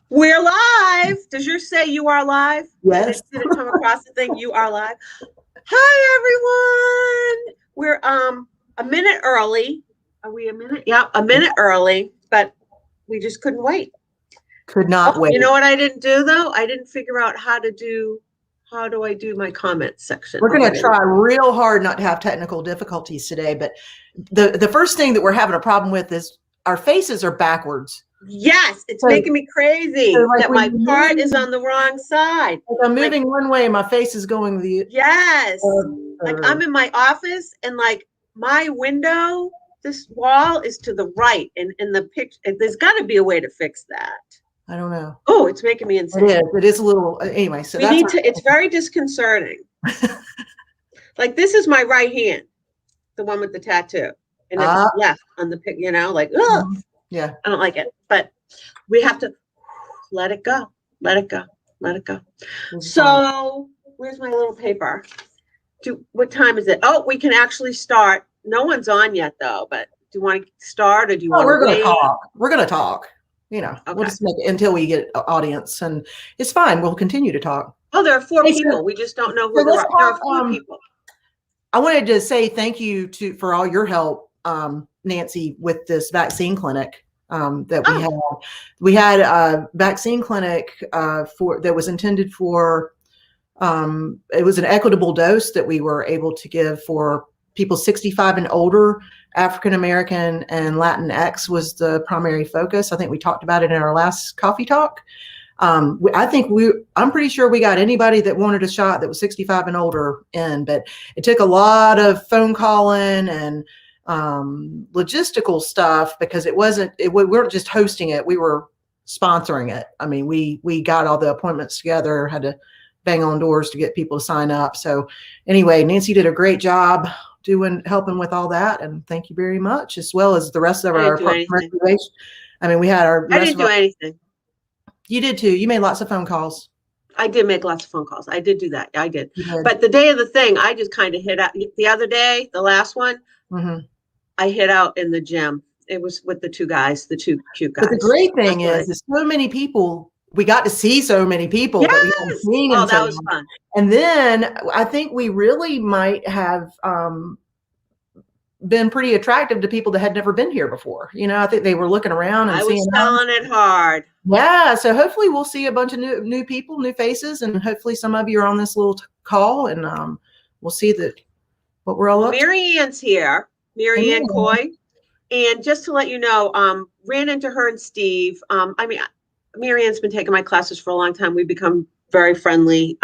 We're live. Does yours say you are live? Yes. Did it come across the thing? You are live. Hi, everyone. We're a minute early. Are we a minute? Yeah, a minute early, but we just couldn't wait. Could not wait. You know what I didn't do though? I didn't figure out how do I do my comments section? We're going to try real hard not to have technical difficulties today, but the first thing that we're having a problem with is our faces are backwards. Yes, it's making me crazy that my part is on the wrong side. Like I'm moving one way and my face is going the like I'm in my office and like my window, this wall is to the right, and in the picture there's got to be a way to fix that. I don't know. Oh, it's making me insane. It is a little anyway. So it's very disconcerting. Like this is my right hand, the one with the tattoo, and it's left on the pic. You know, like yeah, I don't like it, but we have to let it go. Let it go. Let it go. So where's my little paper? What time is it? Oh, we can actually start. No one's on yet though, but do you want to start or do you want to wait? We're going to talk. We're going to talk. You know, okay. We'll just make it until we get an audience, and it's fine. We'll continue to talk. Oh, there are 4 people. We just don't know who there are 4 people. I wanted to say thank you for all your help, Nancy, with this vaccine clinic that we had. We had a vaccine clinic that was intended for. It was an equitable dose that we were able to give for people 65 and older. African American and Latinx was the primary focus. I think we talked about it in our last coffee talk. I'm pretty sure we got anybody that wanted a shot that was 65 and older in, but it took a lot of phone calling and logistical stuff because we weren't just hosting it, we were sponsoring it. I mean, we got all the appointments together, had to bang on doors to get people to sign up. So anyway, Nancy did a great job helping with all that, and thank you very much, as well as the rest of our regulation. I mean, we had I didn't do anything. You did too. You made lots of phone calls. I did make lots of phone calls. I did do that. I did. But the day of the thing, I just kind of hit out. The other day, the last one, I hit out in the gym. It was with the 2 guys, the 2 cute guys. But the great thing is so many people. We got to see so many people that we hadn't seen. Oh, that was fun. And then I think we really might have been pretty attractive to people that had never been here before. You know, I think they were looking around and seeing. I was selling it hard. Yeah. So hopefully we'll see a bunch of new people, new faces, and hopefully some of you are on this little call, and we'll see what we're all up to. Mary Ann's here. Mary Ann Coy. And just to let you know, ran into her and Steve. Mary Ann's been taking my classes for a long time. We've become very friendly.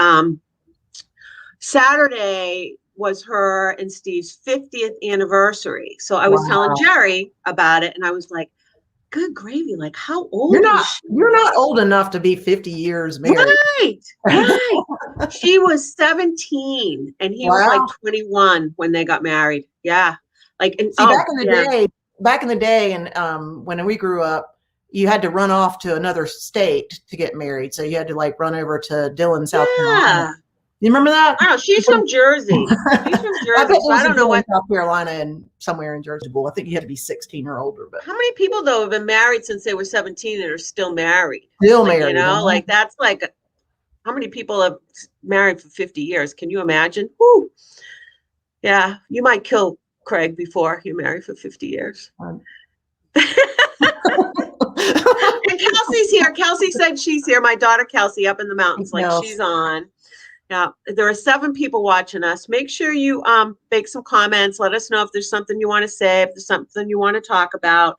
Saturday was her and Steve's 50th anniversary. So I was telling Jerry about it, and I was like, good gravy. Like, how old is she? You're not old enough to be 50 years married. Right. She was 17 and he was like 21 when they got married. Yeah. Like, and back in the day, and when we grew up, you had to run off to another state to get married. So you had to like run over to Dillon, South Carolina. You remember that? Oh, she's from Jersey. She's from Jersey. I don't know what South Carolina and somewhere in Jersey. Well, I think you had to be 16 or older. But how many people though have been married since they were 17 and are still married? Married, you know, like that's like how many people have married for 50 years? Can you imagine? Woo. Yeah, you might kill Craig before you marry for 50 years. And Kelsey's here. Kelsey said she's here. My daughter Kelsey up in the mountains, like she's on. Yeah, there are 7 people watching us. Make sure you make some comments. Let us know if there's something you want to say, if there's something you want to talk about.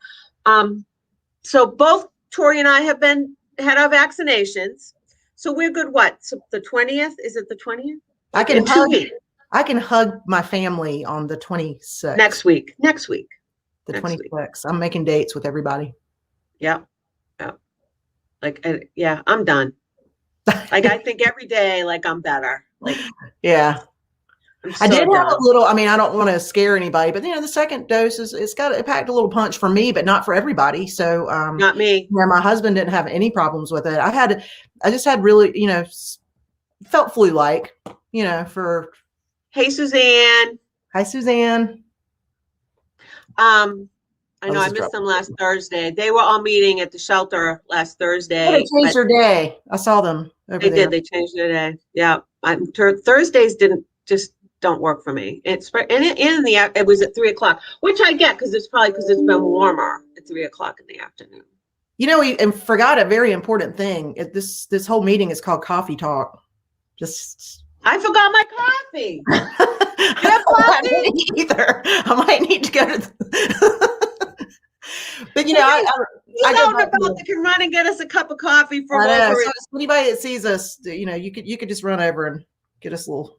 So both Torrey and I have had our vaccinations. So we're good. What? So the 20th? Is it the 20th? I can hug my family on the 26th. Next week. The 26th. I'm making dates with everybody. Yeah. Like, I'm done. Like, I think every day, like, I'm better. Like, yeah. I did have a little, I don't want to scare anybody, but the second dose it packed a little punch for me, but not for everybody. So, not me. Yeah, my husband didn't have any problems with it. I just had really, felt flu-like, for. Hey, Suzanne. Hi, Suzanne. I know I missed them last Thursday. They were all meeting at the shelter last Thursday. They changed their day. I saw them over They there. did. They changed their day. Yeah. Thursdays don't work for me. It was at 3:00, which I get because it's been warmer at 3:00 in the afternoon. You know, we forgot a very important thing. This whole meeting is called Coffee Talk. I forgot my coffee. You have coffee? I didn't either. I might need to go to. But you know, I don't know about that can run and get us a cup of coffee from over. So anybody that sees us, you know, you could just run over and get us a little,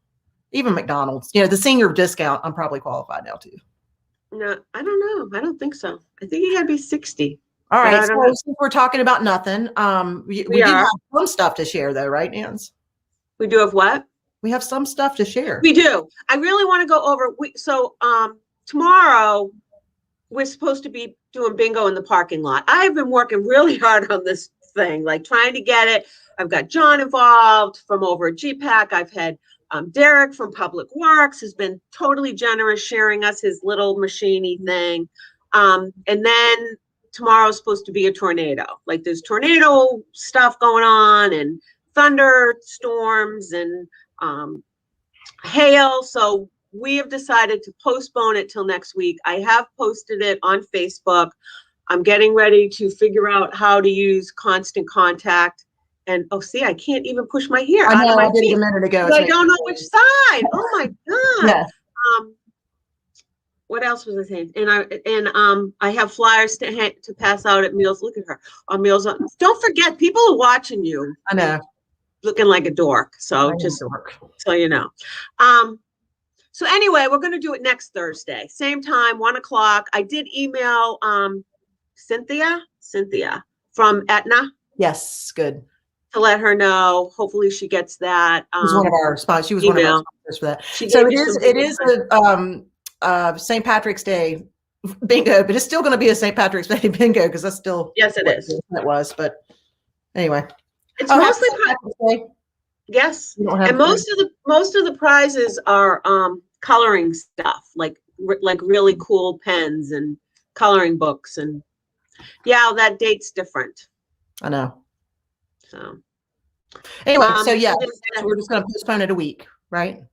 even McDonald's. You know, the senior discount. I'm probably qualified now too. No, I don't know. I don't think so. I think you got to be 60. All right. So since we're talking about nothing, we do have some stuff to share, though, right, Nance? We do have what? We have some stuff to share. We do. I really want to go over. Tomorrow we're supposed to be doing bingo in the parking lot. I've been working really hard on this thing, like trying to get it. I've got John involved from over at GPAC. I've had Derek from Public Works has been totally generous, sharing us his little machiney thing. And then tomorrow's supposed to be a tornado. Like there's tornado stuff going on and thunderstorms and hail. So we have decided to postpone it till next week. I have posted it on Facebook. I'm getting ready to figure out how to use Constant Contact. And I can't even push my hair out of my feet. I did a minute ago. I don't know which side. Oh my God. Yes. What else was I saying? And I have flyers to pass out at meals. Look at her on meals. Don't forget, people are watching you. I know. Looking like a dork. So so you know. So anyway, we're going to do it next Thursday, same time, 1:00. I did email Cynthia from Aetna. Yes, good. To let her know. Hopefully she gets that. She was one of our sponsors. She was one of our sponsors for that. So it is a St. Patrick's Day bingo, but it's still going to be a St. Patrick's Day bingo because that's still it is. It was, but anyway, it's mostly Patrick's Day. Yes, and most of the prizes are coloring stuff, like really cool pens and coloring books, and that date's different. I know. So anyway, we're just going to postpone it a week, right?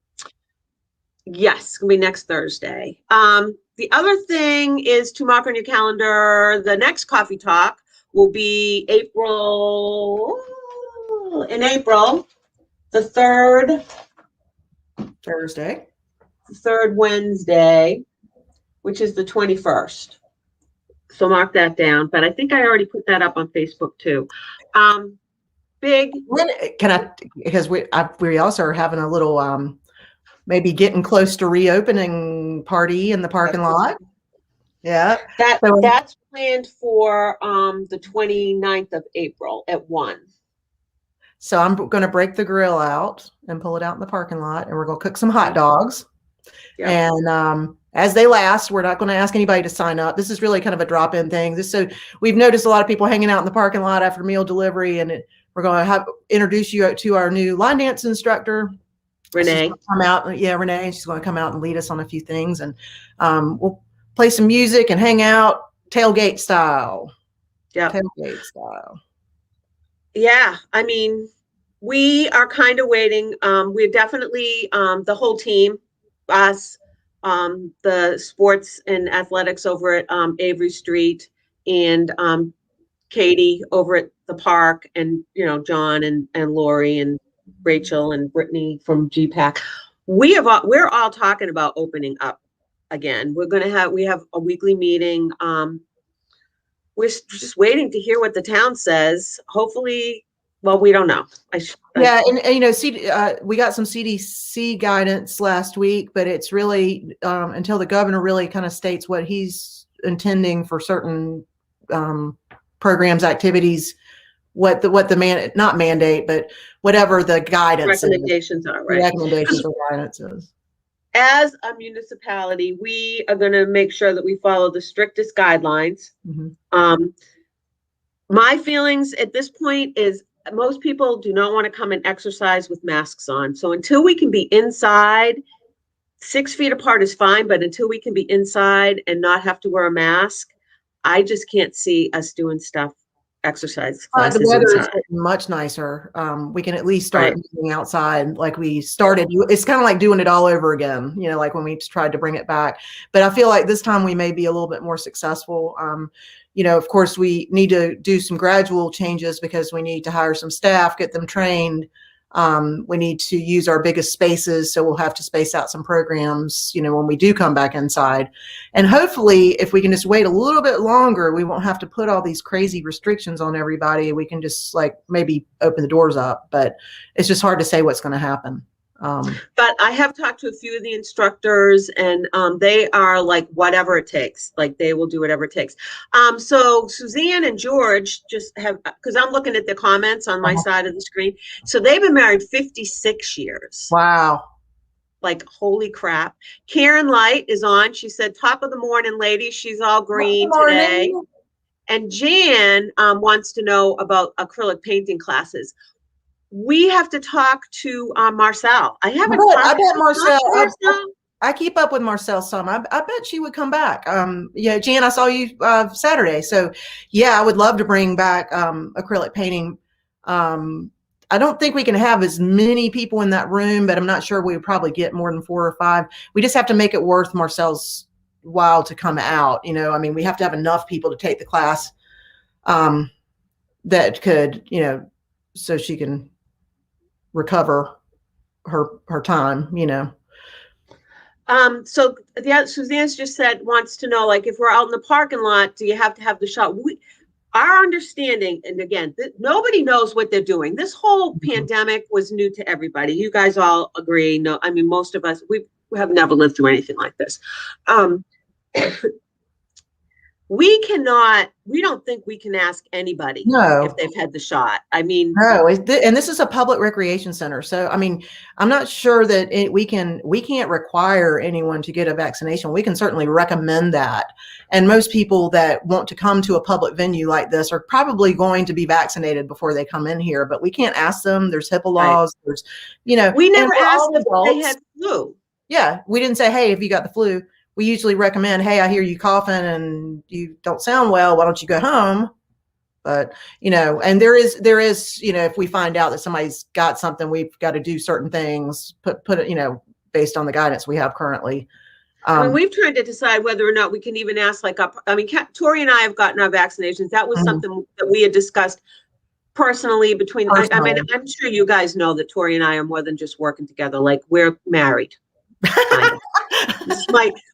Yes, it's going to be next Thursday. The other thing is to mark on your calendar, the next Coffee Talk will be in April, the third Wednesday, which is the 21st. So mark that down. But I think I already put that up on Facebook too. Because we also are having a little maybe getting close to reopening party in the parking lot. Yeah. That's planned for the 29th of April at 1. So I'm going to break the grill out and pull it out in the parking lot, and we're going to cook some hot dogs. Yep. And as they last, we're not going to ask anybody to sign up. This is really kind of a drop-in thing. So we've noticed a lot of people hanging out in the parking lot after meal delivery, and we're going to introduce you to our new line dance instructor, Renee. Come out, Renee, and she's going to come out and lead us on a few things, and we'll play some music and hang out tailgate style. Yeah, tailgate style. Yeah, I mean, we are kind of waiting. We're definitely the whole team, us, the sports and athletics over at Avery Street, and Katie over at the park, and John and Lori and Rachel and Brittany from GPAC. We're all talking about opening up again. We have a weekly meeting. We're just waiting to hear what the town says. Hopefully, well, we don't know. And we got some CDC guidance last week, but it's really until the governor really kind of states what he's intending for certain programs, activities, what the not mandate, but whatever the guidance recommendations are, right? Recommendations or guidance is. As a municipality, we are going to make sure that we follow the strictest guidelines. Mm-hmm. My feelings at this point is most people do not want to come and exercise with masks on. So until we can be inside, 6 feet apart is fine, but until we can be inside and not have to wear a mask, I just can't see us doing exercise The classes weather is inside. getting much nicer. We can at least start Right. moving outside like we started. It's kind of like doing it all over again, like when we tried to bring it back. But I feel like this time we may be a little bit more successful. Of course, we need to do some gradual changes because we need to hire some staff, get them trained. We need to use our biggest spaces, so we'll have to space out some programs, when we do come back inside. And hopefully, if we can just wait a little bit longer, we won't have to put all these crazy restrictions on everybody. We can just maybe open the doors up, but it's just hard to say what's going to happen. But I have talked to a few of the instructors, and they are like, whatever it takes. Like, they will do whatever it takes. So Suzanne and George just have, because I'm looking at the comments on my side of the screen. So they've been married 56 years. Wow. Like, holy crap. Karen Light is on. She said, top of the morning, ladies. She's all green today. And Jan wants to know about acrylic painting classes. We have to talk to Marcel. I haven't. I bet Marcel. I keep up with Marcel some. I bet she would come back. Yeah, Jan, I saw you Saturday. So, yeah, I would love to bring back acrylic painting. I don't think we can have as many people in that room, but I'm not sure we would probably get more than 4 or 5. We just have to make it worth Marcel's while to come out. We have to have enough people to take the class that could, so she can recover her time, So Suzanne's just wants to know, like, if we're out in the parking lot, do you have to have the shot? Our understanding, and again, nobody knows what they're doing. This whole pandemic was new to everybody. You guys all agree. No, I mean, most of us, we have never lived through anything like this. We don't think we can ask anybody if they've had the shot. I mean, no, and this is a public recreation center. So, I'm not sure that we can't require anyone to get a vaccination. We can certainly recommend that. And most people that want to come to a public venue like this are probably going to be vaccinated before they come in here, but we can't ask them. There's HIPAA laws. Right. There's, we never asked if they had flu. Yeah. We didn't say, hey, if you got the flu. We usually recommend, hey, I hear you coughing and you don't sound well. Why don't you go home? But, and there is, if we find out that somebody's got something, we've got to do certain things, put it, based on the guidance we have currently. We've tried to decide whether or not we can even ask, Torrey and I have gotten our vaccinations. That was something that we had discussed personally between, I'm sure you guys know that Torrey and I are more than just working together. Like, we're married.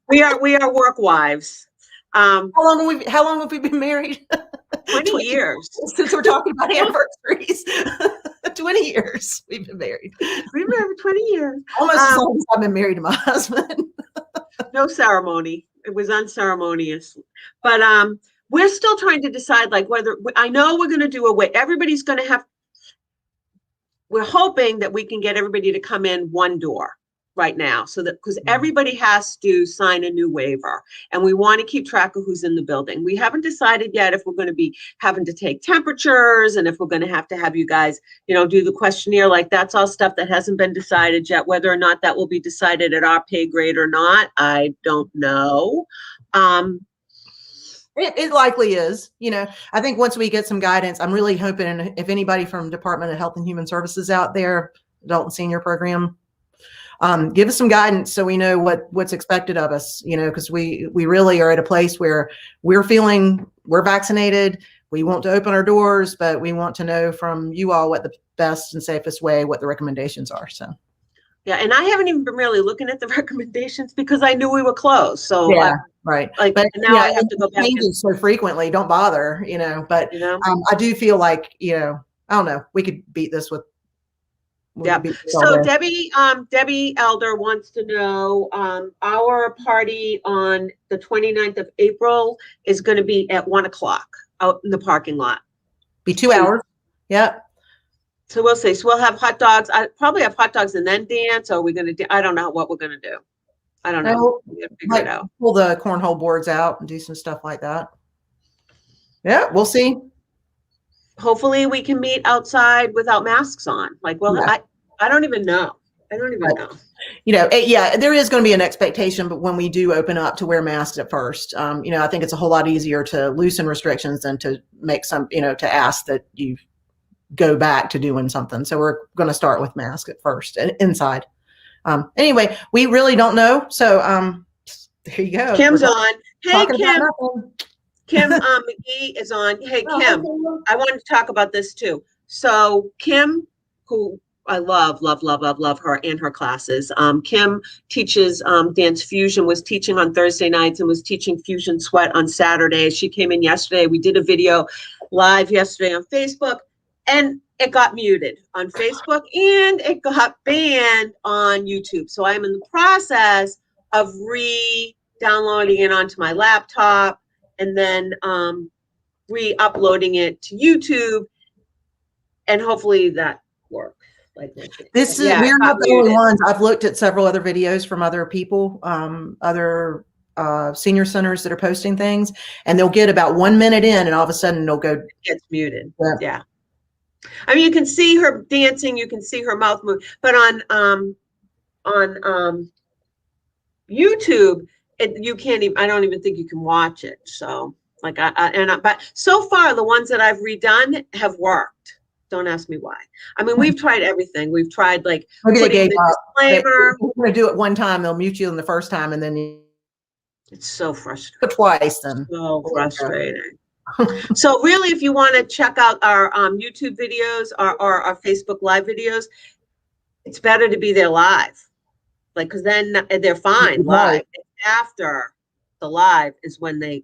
We are work wives. How long have we been married? 20 years. Since we're talking about anniversaries. 20 years we've been married. We've been married for 20 years. Almost as long as I've been married to my husband. No ceremony. It was unceremonious. But we're still trying to decide, whether, I know we're going to do everybody's going to have, we're hoping that we can get everybody to come in one door right now, so that, because everybody has to sign a new waiver, and we want to keep track of who's in the building. We haven't decided yet if we're going to be having to take temperatures, and if we're going to have you guys, do the questionnaire. That's all stuff that hasn't been decided yet. Whether or not that will be decided at our pay grade or not, I don't know. It likely is. I think once we get some guidance, I'm really hoping, and if anybody from Department of Health and Human Services out there, adult and senior program, give us some guidance so we know what's expected of us, because we really are at a place where we're vaccinated. We want to open our doors, but we want to know from you all what the best and safest way, what the recommendations are. So. Yeah. And I haven't even been really looking at the recommendations because I knew we were closed. So yeah, right. But now I have to go back. Changes so frequently, don't bother, but I do feel like, I don't know, we could beat this with. Yeah. So Debbie Elder wants to know, our party on the 29th of April is going to be at 1:00 out in the parking lot. Be 2 hours. Yep. So we'll see. So we'll have hot dogs. I probably have hot dogs and then dance. Or we're going to do, I don't know what we're going to do. I don't know. We'll figure it out. Pull the cornhole boards out and do some stuff like that. Yeah, we'll see. Hopefully we can meet outside without masks on. I don't even know. I don't even know. Yeah, there is going to be an expectation, but when we do open up to wear masks at first, I think it's a whole lot easier to loosen restrictions than to make to ask that you go back to doing something. So we're going to start with masks at first and inside. Anyway, we really don't know. So there you go. Kim's on. Hey, Kim. Kim McGee is on. Hey, Kim, I wanted to talk about this too. So Kim, who I love her and her classes. Kim teaches Dance Fusion, was teaching on Thursday nights and was teaching Fusion Sweat on Saturday. She came in yesterday. We did a video live yesterday on Facebook, and it got muted on Facebook and it got banned on YouTube. So I'm in the process of re-downloading it onto my laptop and then re-uploading it to YouTube, and hopefully that works. We're not the only ones. I've looked at several other videos from other people, other senior centers that are posting things, and they'll get about 1 minute in, and all of a sudden it'll go. It gets muted. Yeah. I mean, you can see her dancing, you can see her mouth move, but on YouTube, you can't even. I don't even think you can watch it. So, but so far the ones that I've redone have worked. Don't ask me why. I mean, we've tried everything. We've tried putting the disclaimer. We're going to do it one time. They'll mute you in the first time, and then it's so frustrating. Twice, then. So frustrating. So really, if you want to check out our YouTube videos or our Facebook Live videos, it's better to be there live, because then they're fine live. After the live is when they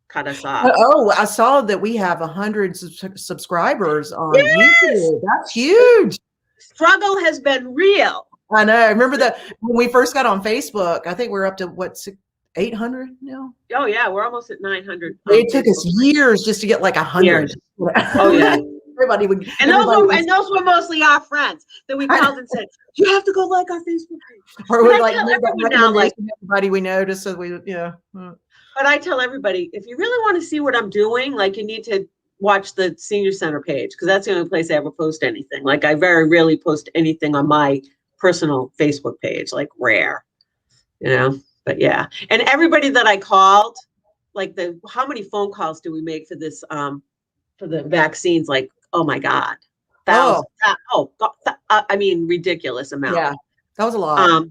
cut us off. Oh, I saw that we have 100 subscribers on YouTube. That's huge. Struggle has been real. I know. I remember that when we first got on Facebook, I think we're up to 800 now. Oh yeah, we're almost at 900. It took us years just to get 100. Oh yeah. Everybody would, and those were mostly our friends that we called and said, "You have to go like our Facebook page." Or we everybody we know, just so we But I tell everybody, if you really want to see what I'm doing, you need to watch the Senior Center page, because that's the only place I ever post anything. I very rarely post anything on my personal Facebook page, rare, But yeah, and everybody that I called, how many phone calls do we make for this for the vaccines? Oh my God, thousands. I mean, ridiculous amount. Yeah, that was a lot.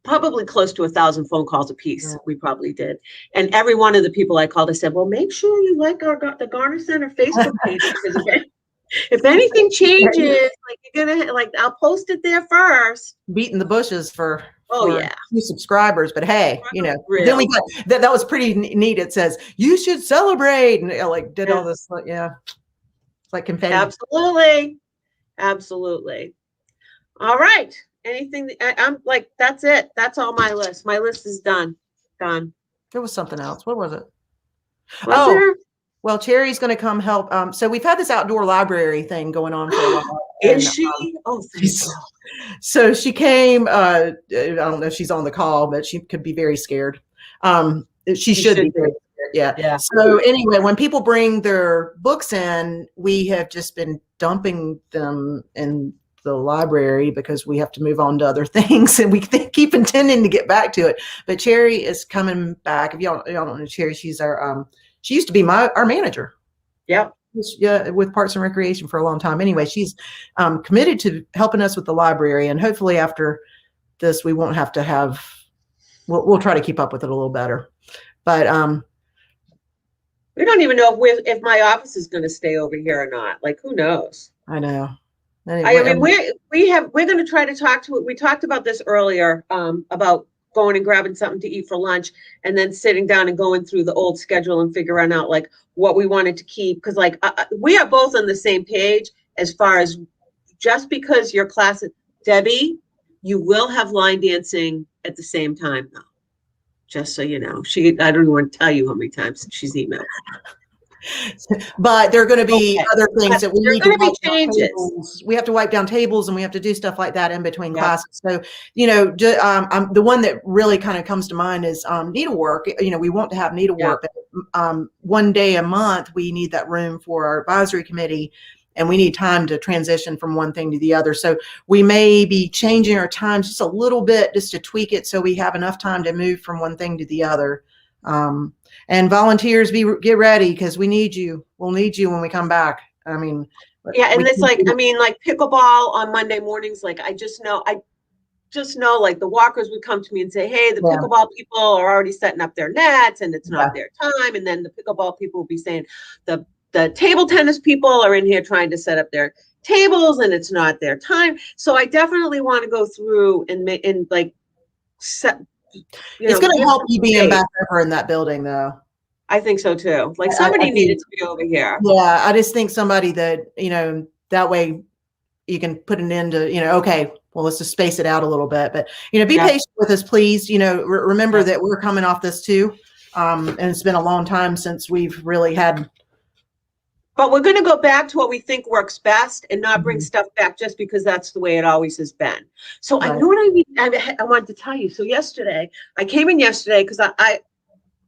Probably close to 1,000 phone calls a piece. We probably did. And every one of the people I called, I said, well, make sure you the Garner Center Facebook page, because if anything changes, you're gonna I'll post it there first. Beating the bushes for yeah, few subscribers, but hey, real. Then we got that was pretty neat. It says you should celebrate, and did all this. Yeah, it's like confetti. Absolutely. All right. Anything I'm that's it. That's all my list. My list is done. There was something else. What was it? Was there? Well, Cherry's going to come help. So we've had this outdoor library thing going on for a while. Is she? So she came. I don't know if she's on the call, but she could be very scared. She should be very scared. Yeah. So anyway, when people bring their books in, we have just been dumping them in the library because we have to move on to other things, and we keep intending to get back to it. But Cherry is coming back. If y'all don't know Cherry, she's our she used to be our manager. Yeah, with Parks and Recreation for a long time. Anyway, she's committed to helping us with the library, and hopefully after this, we won't have to have. We'll try to keep up with it a little better, but we don't even know if my office is going to stay over here or not. Who knows? I know. Anyway, I mean, we're going to try to talk to it. We talked about this earlier about going and grabbing something to eat for lunch, and then sitting down and going through the old schedule and figuring out what we wanted to keep. Because we are both on the same page as far as, just because your class, Debbie, you will have line dancing at the same time though. Just so you know, I don't even want to tell you how many times she's emailed. But there are going to be other things that we need to be changes. We have to wipe down tables, and we have to do stuff like that in between classes. So, the one that really kind of comes to mind is needlework. We want to have needlework, but one day a month we need that room for our advisory committee, and we need time to transition from one thing to the other. So we may be changing our times just a little bit just to tweak it so we have enough time to move from one thing to the other. And volunteers, get ready, because we need you. We'll need you when we come back. I mean, yeah, and it's like, I mean, like pickleball on Monday mornings, like I just know like the walkers would come to me and say, hey, the pickleball people are already setting up their nets and it's not their time. And then the pickleball people will be saying the table tennis people are in here trying to set up their tables and it's not their time. So I definitely want to go through and like set. It's going to help you being back over in that building, though. I think so too. Like somebody needed to be over here. Yeah, I just think somebody that, that way you can put an end to, okay, well, let's just space it out a little bit. But, be patient with us, please. Remember that we're coming off this too. And it's been a long time since we've really had. But we're going to go back to what we think works best and not bring stuff back just because that's the way it always has been. So I know what I mean. I wanted to tell you. So yesterday, I came in yesterday because I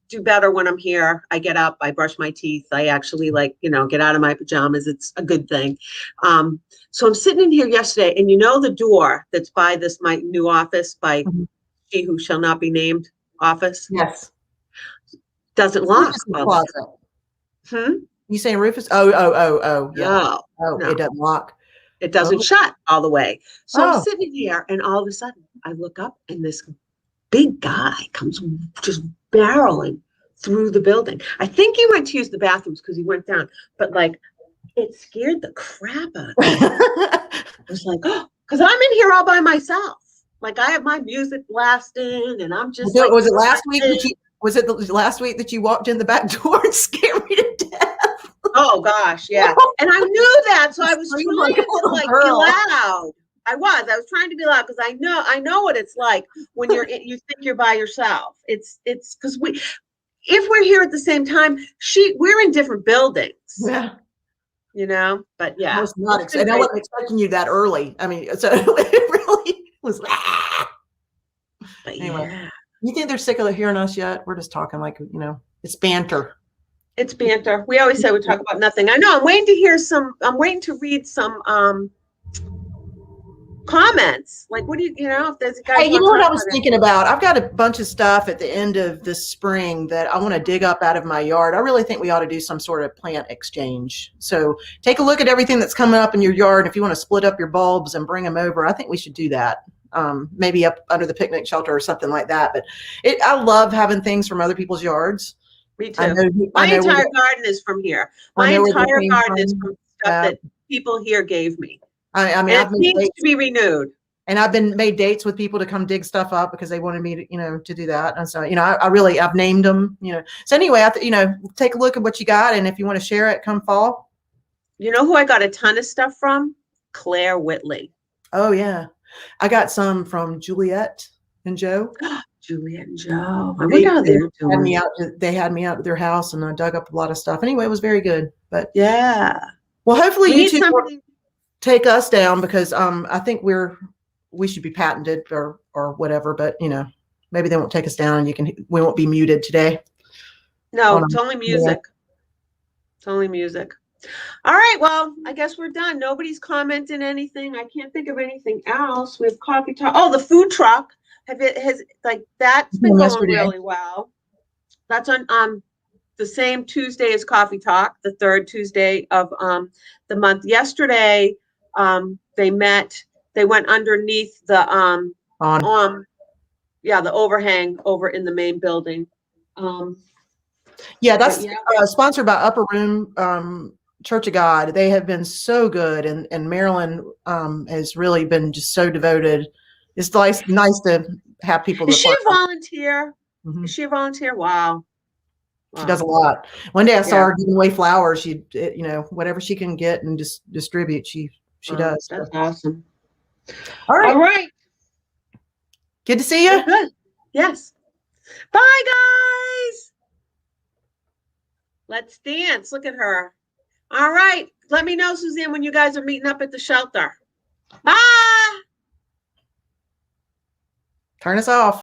do better when I'm here. I get up, I brush my teeth. I actually get out of my pajamas. It's a good thing. So I'm sitting in here yesterday, and the door that's by my new office by she who shall not be named office. Yes. Doesn't lock. You saying Rufus? Oh, yeah. No. It doesn't lock. It doesn't shut all the way. So I'm sitting here, and all of a sudden I look up, and this big guy comes just barreling through the building. I think he went to use the bathrooms because he went down, but it scared the crap out of me. I was like, oh, because I'm in here all by myself. Like I have my music blasting, and I'm just. Was it last week? Was it the last week that you walked in the back door and scared me to death? Oh gosh, yeah. And I knew that, so I was trying to be loud. I was trying to be loud because I know what it's like when you think you're by yourself. It's because if we're here at the same time, we're in different buildings. Yeah. But yeah. I wasn't expecting you that early. I mean, so it really was. But anyway, you think they're sick of hearing us yet? We're just talking it's banter. It's banter. We always say we talk about nothing. I know. I'm waiting to read some comments. Like, what do you if there's a guy. Hey, what I was thinking about? I've got a bunch of stuff at the end of this spring that I want to dig up out of my yard. I really think we ought to do some sort of plant exchange. So take a look at everything that's coming up in your yard. If you want to split up your bulbs and bring them over, I think we should do that. Maybe up under the picnic shelter or something like that. But I love having things from other people's yards. Me too. My entire garden is from here. My entire garden is from stuff that people here gave me. I mean, it needs to be renewed. And I've made dates with people to come dig stuff up because they wanted me to, to do that. And so, I've named them, So anyway, take a look at what you got. And if you want to share it, come fall. You know who I got a ton of stuff from? Claire Whitley. Oh, yeah. I got some from Juliet and Joe. Juliet and Joe. I wonder how they're doing. They had me out to their house and I dug up a lot of stuff. Anyway, it was very good. But yeah. Well, hopefully you two take us down because I think we should be patented or whatever. But maybe they won't take us down. We won't be muted today. No, it's only music. It's only music. All right. Well, I guess we're done. Nobody's commented anything. I can't think of anything else. We have coffee talk. Oh, the food truck. That's been going really well. That's on the same Tuesday as Coffee Talk, the third Tuesday of the month. Yesterday, they went underneath the the overhang over in the main building. That's sponsored by Upper Room Church of God. They have been so good, and Marilyn has really been just so devoted. It's nice to have people. Is she a volunteer? Mm-hmm. Is she a volunteer? Wow. She does a lot. One day I saw her giving away flowers. She, whatever she can get and just distribute, she does. That's awesome. All right. All right. Good to see you. Good. Yes. Bye, guys. Let's dance. Look at her. All right. Let me know, Suzanne, when you guys are meeting up at the shelter. Bye. Turn us off.